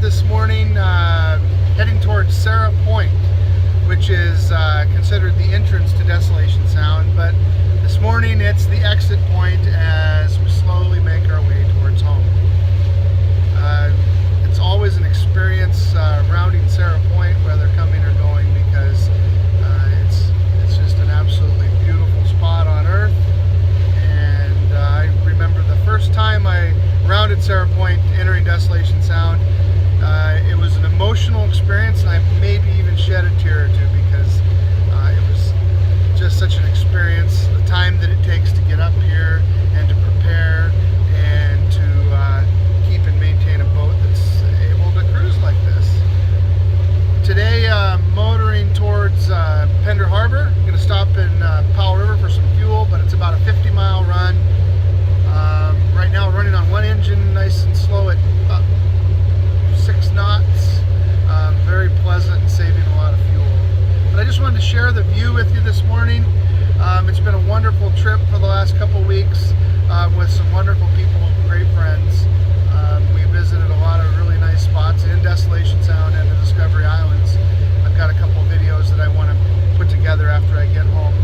this morning heading towards Sarah Point, which is considered the entrance to Desolation Sound, but this morning it's the exit point as we slowly make our way towards home. It's always an experience rounding Sarah Point, whether coming or going, because it's just an absolutely beautiful spot on earth. And I remember the first time I rounded Sarah Point entering Desolation Sound, it was an emotional experience, and I maybe even shed a tear or two because it was just such an experience. The time that it takes to get up here and to prepare and to keep and maintain a boat that's able to cruise like this. Today, motoring towards Pender Harbor. I'm going to stop in Powell River for some fuel, but it's about a 50-mile run. Right now, running on one engine, nice and slow at about 6 knots. Very pleasant and saving a lot of fuel. But I just wanted to share the view with you this morning. It's been a wonderful trip for the last couple weeks with some wonderful people and great friends. We visited a lot of really nice spots in Desolation Sound and the Discovery Islands. I've got a couple videos that I want to put together after I get home.